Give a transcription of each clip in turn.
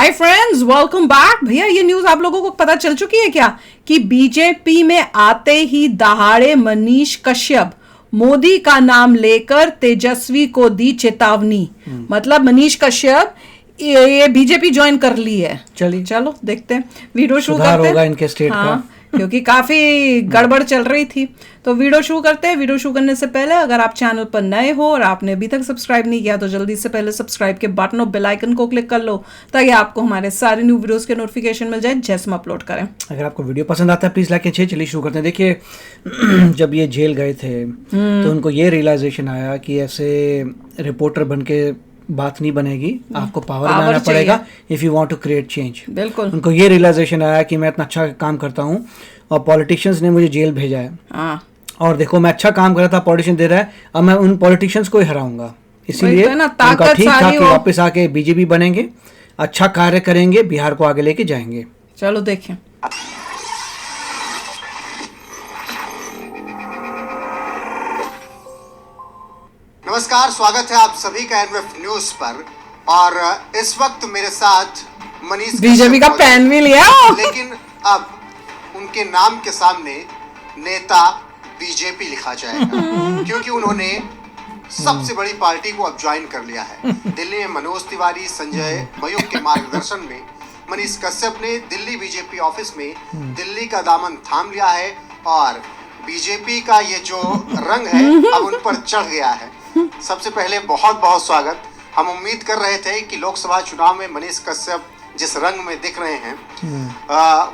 Hi friends, welcome back. भैया ये news आप लोगों को पता चल चुकी है क्या कि बीजेपी में आते ही दहाड़े मनीष कश्यप मोदी का नाम लेकर तेजस्वी को दी चेतावनी। मतलब मनीष कश्यप ये बीजेपी ज्वाइन कर ली है। चलिए चलो देखते हैं, वीडियो शुरू सुधार करते हैं। होगा इनके स्टेट का। क्योंकि काफी गड़बड़ चल रही थी। तो वीडियो शुरू करते हैं। वीडियो शुरू करने से पहले अगर आप चैनल पर नए हो और आपने अभी तक सब्सक्राइब नहीं किया तो जल्दी से पहले सब्सक्राइब के बटन और बेल आइकन को क्लिक कर लो ताकि आपको हमारे सारे न्यू वीडियोस के नोटिफिकेशन मिल जाए जैसे हम अपलोड करें। अगर आपको वीडियो पसंद आता है प्लीज लाइक कीजिए। चलिए शुरू करते हैं। देखिए जब ये जेल गए थे तो उनको ये रियलाइजेशन आया कि ऐसे रिपोर्टर बन के बात नहीं बनेगी, आपको पावर में आना पड़ेगा if you want to create change. बिल्कुल उनको ये रियलाइजेशन आया कि मैं इतना अच्छा काम करता हूँ और पॉलिटिशियंस ने मुझे जेल भेजा है और देखो मैं अच्छा काम कर रहा था, पॉलिटिशियन दे रहा है, अब मैं उन पॉलिटिशियंस को ही हराऊंगा। इसीलिए उनका ठीक था कि वापस आके बीजेपी बनेंगे, अच्छा कार्य करेंगे, बिहार को आगे लेके जाएंगे। चलो देखें। नमस्कार, स्वागत है आप सभी का एनएफ न्यूज पर। और इस वक्त मेरे साथ मनीष बीजेपी का पैन भी लिया, लेकिन अब उनके नाम के सामने नेता बीजेपी लिखा जाएगा क्योंकि उन्होंने सबसे बड़ी पार्टी को अब ज्वाइन कर लिया है। दिल्ली में मनोज तिवारी, संजय मयूख के मार्गदर्शन में मनीष कश्यप ने दिल्ली बीजेपी ऑफिस में दिल्ली का दामन थाम लिया है और बीजेपी का ये जो रंग है अब उन पर चढ़ गया है। सबसे पहले बहुत बहुत स्वागत। हम उम्मीद कर रहे थे कि लोकसभा चुनाव में मनीष कश्यप जिस रंग में दिख रहे हैं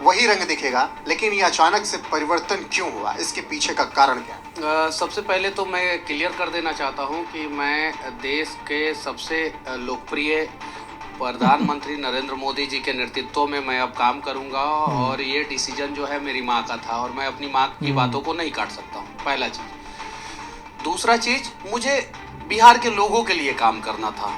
वही रंग दिखेगा, लेकिन ये अचानक से परिवर्तन क्यों हुआ, इसके पीछे का कारण क्या? सबसे पहले तो मैं क्लियर कर देना चाहता हूं कि मैं देश के सबसे लोकप्रिय प्रधानमंत्री नरेंद्र मोदी जी के नेतृत्व में मैं अब काम करूंगा और ये डिसीजन जो है मेरी माँ का था और मैं अपनी माँ की बातों को नहीं काट सकता हूँ, पहला चीज। दूसरा चीज, मुझे बिहार के लोगों के लिए काम करना था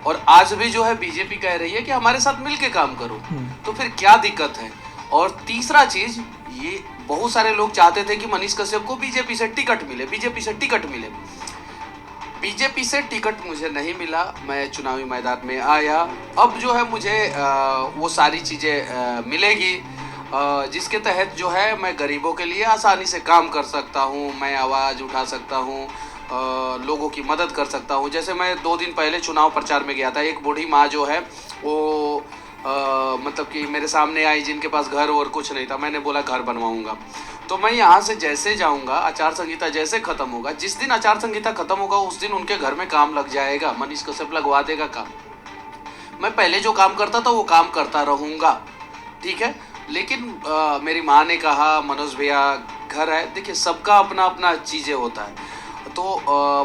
और आज भी जो है बीजेपी कह रही है कि हमारे साथ मिलके काम करो, तो फिर क्या दिक्कत है। और तीसरा चीज, ये बहुत सारे लोग चाहते थे कि मनीष कश्यप को बीजेपी से टिकट मिले, बीजेपी से टिकट मिले। बीजेपी से टिकट मुझे नहीं मिला, मैं चुनावी मैदान में आया। अब जो है मुझे वो सारी चीज़ें मिलेगी जिसके तहत जो है मैं गरीबों के लिए आसानी से काम कर सकता हूँ, मैं आवाज़ उठा सकता हूँ, लोगों की मदद कर सकता हूँ। जैसे मैं 2 दिन पहले चुनाव प्रचार में गया था, एक बूढ़ी माँ जो है वो मतलब कि मेरे सामने आई जिनके पास घर और कुछ नहीं था। मैंने बोला घर बनवाऊंगा, तो मैं यहाँ से जैसे जाऊंगा, आचार संहिता जैसे खत्म होगा, जिस दिन आचार संहिता खत्म होगा उस दिन उनके घर में काम लग जाएगा, मनीष कश्यप लगवा देगा काम। मैं पहले जो काम करता था वो काम करता रहूँगा, ठीक है। लेकिन मेरी माँ ने कहा मनोज भैया घर है, देखिए सबका अपना अपना चीज़ें होता है। तो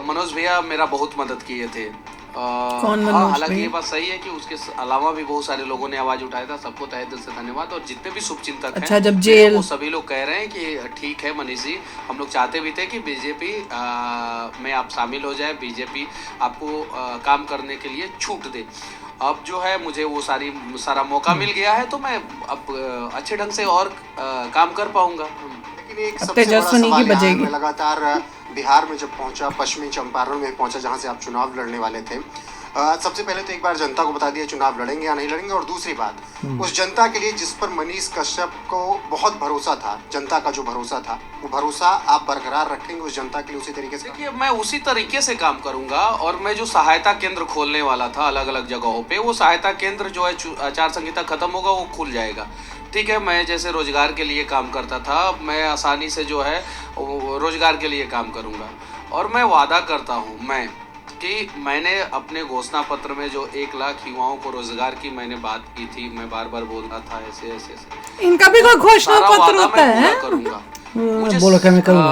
मनोज भैया मेरा बहुत मदद किए थे। हालांकि ये बात सही है कि उसके अलावा भी बहुत सारे लोगों ने आवाज उठाया था, सबको तहे दिल से धन्यवाद। और जितने भी शुभचिंतक हैं, जब जेल वो सभी लोग कह रहे हैं कि ठीक है मनीष जी, हम लोग चाहते भी थे कि बीजेपी में आप शामिल हो जाए, बीजेपी आपको काम करने के लिए छूट दे। अब जो है मुझे वो सारा मौका मिल गया है, तो मैं अब अच्छे ढंग से और काम कर पाऊंगा। लेकिन एक सबसे बड़ा सवाल है, मैं लगातार बिहार में जब पहुंचा, पश्चिमी चंपारण में पहुंचा जहां से आप चुनाव लड़ने वाले थे, सबसे पहले तो एक बार जनता को बता दिया चुनाव लड़ेंगे या नहीं लड़ेंगे। और दूसरी बात, उस जनता के लिए जिस पर मनीष कश्यप को बहुत भरोसा था, जनता का जो भरोसा था, वो भरोसा आप बरकरार रखेंगे उस जनता के लिए उसी तरीके से? देखिए, मैं उसी तरीके से काम करूंगा और मैं जो सहायता केंद्र खोलने वाला था अलग अलग जगहों पे, वो सहायता केंद्र जो है आचार संहिता खत्म होगा वो खुल जाएगा, ठीक है। मैं जैसे रोजगार के लिए काम करता था, मैं आसानी से जो है रोजगार के लिए काम करूंगा। और मैं वादा करता हूँ मैं कि मैंने अपने घोषणा पत्र में जो 1 लाख युवाओं को रोजगार की मैंने बात की थी, मैं बार बार बोल रहा था ऐसे ऐसे ऐसे, इनका भी कोई घोषणा पत्र होता है, करूंगा। मुझे बोलो क्या मैं करूंगा।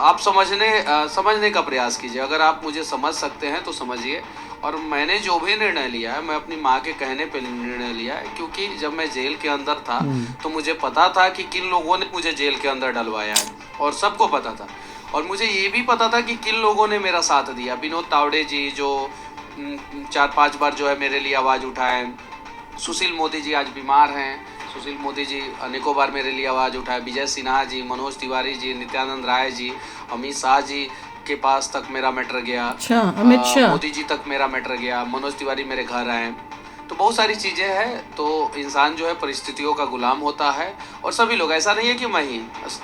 आप समझने का प्रयास कीजिए, अगर आप मुझे समझ सकते हैं तो समझिए। और मैंने जो भी निर्णय लिया है, मैं अपनी माँ के कहने पे निर्णय लिया है, क्योंकि जब मैं जेल के अंदर था तो मुझे पता था कि किन लोगों ने मुझे जेल के अंदर डलवाया है और सबको पता था। और मुझे ये भी पता था कि किन लोगों ने मेरा साथ दिया। विनोद तावड़े जी जो 4-5 बार जो है मेरे लिए आवाज़ उठाए, सुशील मोदी जी आज बीमार हैं, सुशील मोदी जी अनेकों बार मेरे लिए आवाज़ उठाए, विजय सिन्हा जी, मनोज तिवारी जी, नित्यानंद राय जी, अमित शाह जी के पास तक मेरा मैटर गया। अच्छा, अमित शाह, मोदी जी तक मेरा मैटर गया, मनोज तिवारी मेरे घर आए, तो बहुत सारी चीज़ें हैं। तो इंसान जो है परिस्थितियों का गुलाम होता है, और सभी लोग, ऐसा नहीं है कि मैं ही,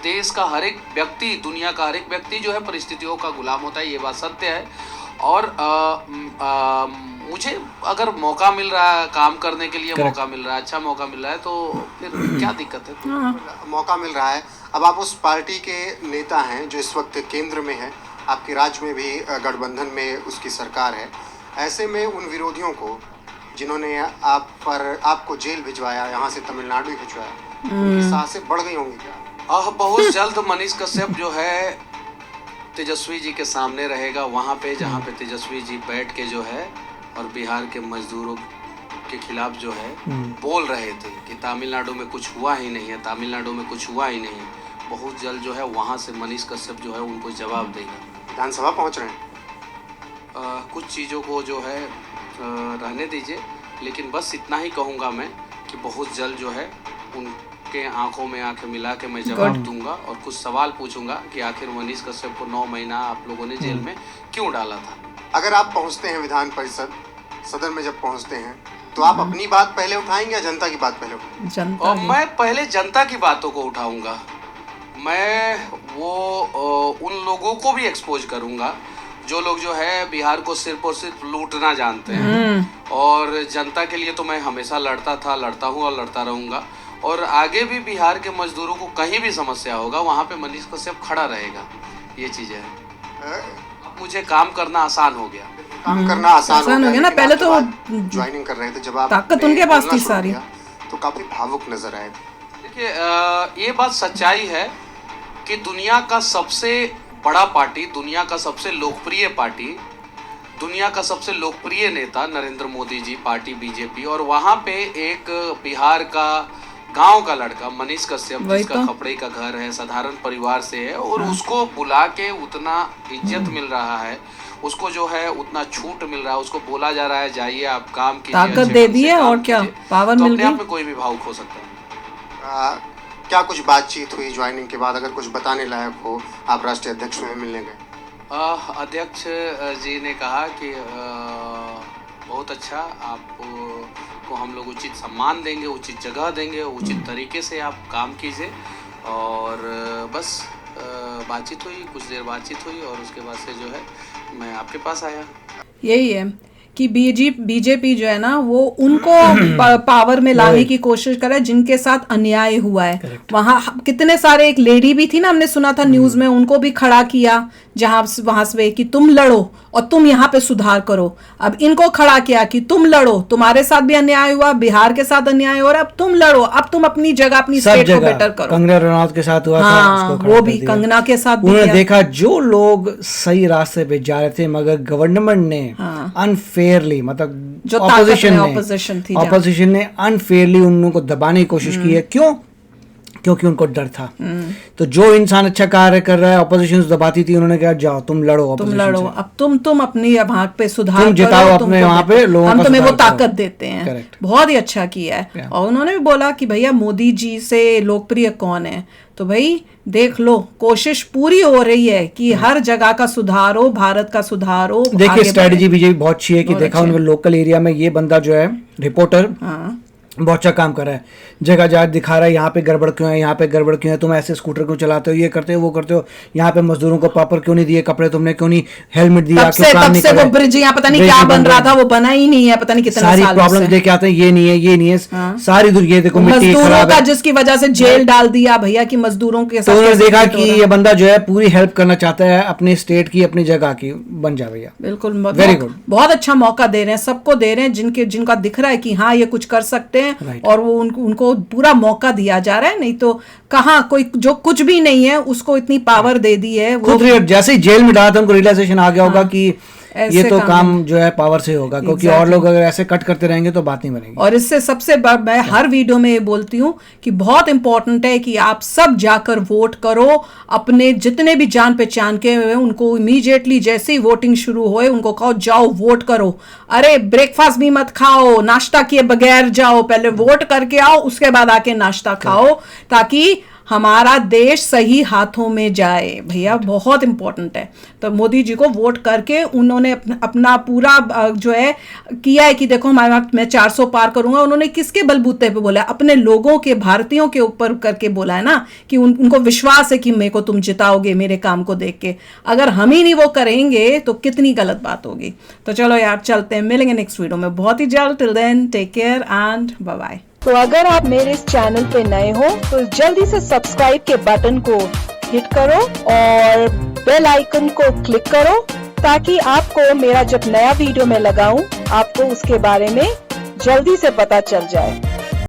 देश का हर एक व्यक्ति, दुनिया का हर एक व्यक्ति जो है परिस्थितियों का गुलाम होता है, ये बात सत्य है। और मुझे अगर मौका मिल रहा है काम करने के लिए, मौका मिल रहा है, अच्छा मौका मिल रहा है, तो फिर क्या दिक्कत है? मौका मिल रहा है। अब आप उस पार्टी के नेता हैं जो इस वक्त केंद्र में है, आपके राज्य में भी गठबंधन में उसकी सरकार है। ऐसे में उन विरोधियों को जिन्होंने आपको जेल भिजवाया, यहाँ से तमिलनाडु भिजवाया, उनकी सांसें बढ़ गई होंगी क्या? बहुत जल्द मनीष कश्यप जो है तेजस्वी जी के सामने रहेगा, वहाँ पे जहाँ पे तेजस्वी जी बैठ के जो है और बिहार के मजदूरों के खिलाफ जो है बोल रहे थे कि तमिलनाडु में कुछ हुआ ही नहीं है, तमिलनाडु में कुछ हुआ ही नहीं है। बहुत जल्द जो है वहाँ से मनीष कश्यप जो है उनको जवाब देगा। विधानसभा पहुँच रहे हैं? कुछ चीज़ों को जो है रहने दीजिए, लेकिन बस इतना ही कहूँगा मैं कि बहुत जल्द जो है उनके आंखों में आंखें मिला के मैं जवाब दूंगा और कुछ सवाल पूछूंगा कि आखिर मनीष कश्यप को 9 महीना आप लोगों ने जेल में क्यों डाला था। अगर आप पहुंचते हैं विधान परिषद सदन में, जब पहुंचते हैं तो आप अपनी बात पहले उठाएंगे या जनता की बात पहले उठाएंगे? और मैं पहले जनता की बातों को उठाऊंगा। मैं वो उन लोगों को भी एक्सपोज करूंगा जो लोग जो है बिहार को सिर्फ और सिर्फ लूटना जानते हैं। और जनता के लिए तो मैं हमेशा लड़ता था, लड़ता हूँ और लड़ता रहूँगा। और आगे भी बिहार के मजदूरों को कहीं भी समस्या होगा वहाँ पे मनीष कश्यप खड़ा रहेगा। ये चीज़ें हैं। अब मुझे काम करना आसान हो गया। काम करना आसान हो गया ना। पहले तो ज्वाइनिंग कर रहे थे, जब आप ताकत उनके पास थी सारी, तो काफी भावुक नजर आए। देखिए, ये बात सच्चाई है कि दुनिया का सबसे बड़ा पार्टी, दुनिया का सबसे लोकप्रिय पार्टी, दुनिया का सबसे लोकप्रिय नेता नरेंद्र मोदी जी, पार्टी बीजेपी, और वहाँ पे एक बिहार का गांव का लड़का मनीष कश्यप, जिसका खपड़े का घर है, साधारण परिवार से है, और उसको बुला के उतना इज्जत मिल रहा है, उसको जो है उतना छूट मिल रहा है, उसको बोला जा रहा है जाइए आप काम कीजिए, ताकत दे दी है और क्या पावर मिल गई। अपने आप में कोई भी भावुक हो सकता है। क्या कुछ बातचीत हुई ज्वाइनिंग के बाद? अगर कुछ बताने लायक हो, आप राष्ट्रीय अध्यक्ष में मिलने गए? अध्यक्ष जी ने कहा कि बहुत अच्छा, आपको हम लोग उचित सम्मान देंगे, उचित जगह देंगे, उचित तरीके से आप काम कीजिए। और बस बातचीत हुई, कुछ देर बातचीत हुई और उसके बाद से जो है मैं आपके पास आया। यही है कि बीजेपी जो है ना वो उनको पावर में लाने की कोशिश कर रहा है जिनके साथ अन्याय हुआ है। वहाँ कितने सारे, एक लेडी भी थी ना, हमने सुना था न्यूज में, उनको भी खड़ा किया वहां से कि तुम लड़ो और तुम यहाँ पे सुधार करो। अब इनको खड़ा किया कि तुम लड़ो, तुम्हारे साथ भी अन्याय हुआ, बिहार के साथ अन्याय हो रहा है, अब तुम लड़ो, अब तुम अपनी जगह, अपनी स्टेट को बेटर करो। कंगना रनौत के साथ हुआ था, वो भी कंगना के साथ भी उन्होंने देखा जो लोग सही रास्ते पे जा रहे थे, मगर गवर्नमेंट ने अनफेयरली, मतलब जो ऑपोजिशन ने अनफेयरली उन लोगों को दबाने की कोशिश की है। क्यों? क्योंकि उनको डर था। तो जो इंसान अच्छा कार्य कर रहा है, ऑपोजिशन दबाती थी, उन्होंने कहा जाओ तुम लड़ो, तुम लड़ो, अब तुम अपनी वहां पे सुधार तुम जिताओ अपने वहां पे लोगों हम तुम्हें वो ताकत देते हैं। बहुत ही अच्छा किया है। और उन्होंने भी बोला कि भैया मोदी जी से लोकप्रिय कौन है, तो भाई देख लो, कोशिश पूरी हो रही है कि हर जगह का सुधार हो, भारत का सुधार हो। देखिए स्ट्रेटेजी बीजेपी बहुत अच्छी है कि देखा उनके लोकल एरिया में ये बंदा जो है रिपोर्टर बहुत अच्छा काम कर रहा है, जगह जगह दिखा रहा है यहाँ पे गड़बड़ क्यों है, यहाँ पे गड़बड़ क्यों है, तुम ऐसे स्कूटर क्यों चलाते हो, ये करते हो वो करते हो, यहाँ पे मजदूरों को प्रॉपर क्यों नहीं दिए कपड़े, तुमने क्यों नहीं हेलमेट दिया, क्यों काम नहीं कर रहे। वो ब्रिज यहाँ पता नहीं क्या बन रहा था, वो बना ही नहीं है, पता नहीं कितने साल से। सारी प्रॉब्लम लेके आते हैं, ये नहीं है, ये नहीं है, सारी ये देखो मिट्टी खराब है, जिसकी वजह से जेल डाल दिया भैया की मजदूरों के साथ। तो उन्होंने देखा कि ये बंदा जो है पूरी हेल्प करना चाहता है अपने स्टेट की, अपनी जगह की, बन जा भैया। बिल्कुल, वेरी गुड, बहुत अच्छा मौका दे रहे हैं, सबको दे रहे हैं जिनका दिख रहा है कि हाँ ये कुछ कर सकते हैं, और वो उनको पूरा मौका दिया जा रहा है। नहीं तो कहाँ कोई जो कुछ भी नहीं है उसको इतनी पावर दे दी है। खुद जैसे ही जेल में डाला था उनको रियलाइजेशन आ गया होगा कि ये तो काम जो है पावर से होगा, क्योंकि और लोग अगर ऐसे कट करते रहेंगे तो बात नहीं बनेगी। और इससे सबसे मैं हर वीडियो में ये बोलती हूँ कि बहुत इंपॉर्टेंट है कि आप सब जाकर वोट करो, अपने जितने भी जान पहचान के हुए उनको इमीडिएटली जैसे ही वोटिंग शुरू होए उनको कहो जाओ वोट करो। अरे ब्रेकफास्ट भी मत खाओ, नाश्ता किए बगैर जाओ, पहले वोट करके आओ, उसके बाद आके नाश्ता खाओ, ताकि हमारा देश सही हाथों में जाए। भैया बहुत इंपॉर्टेंट है। तो मोदी जी को वोट करके उन्होंने अपना पूरा जो है किया है कि देखो मैं 400 पार करूंगा। उन्होंने किसके बलबूते पे बोला? अपने लोगों के, भारतीयों के ऊपर करके बोला है ना, कि उनको विश्वास है कि मेरे को तुम जिताओगे मेरे काम को देख के। अगर हम ही नहीं वो करेंगे तो कितनी गलत बात होगी। तो चलो यार चलते हैं, मिलेंगे नेक्स्ट वीडियो में बहुत ही जल्द। Till then take care and bye bye. तो अगर आप मेरे इस चैनल पे नए हो तो जल्दी से सब्सक्राइब के बटन को हिट करो और बेल आइकन को क्लिक करो, ताकि आपको मेरा जब नया वीडियो मैं लगाऊं आपको उसके बारे में जल्दी से पता चल जाए।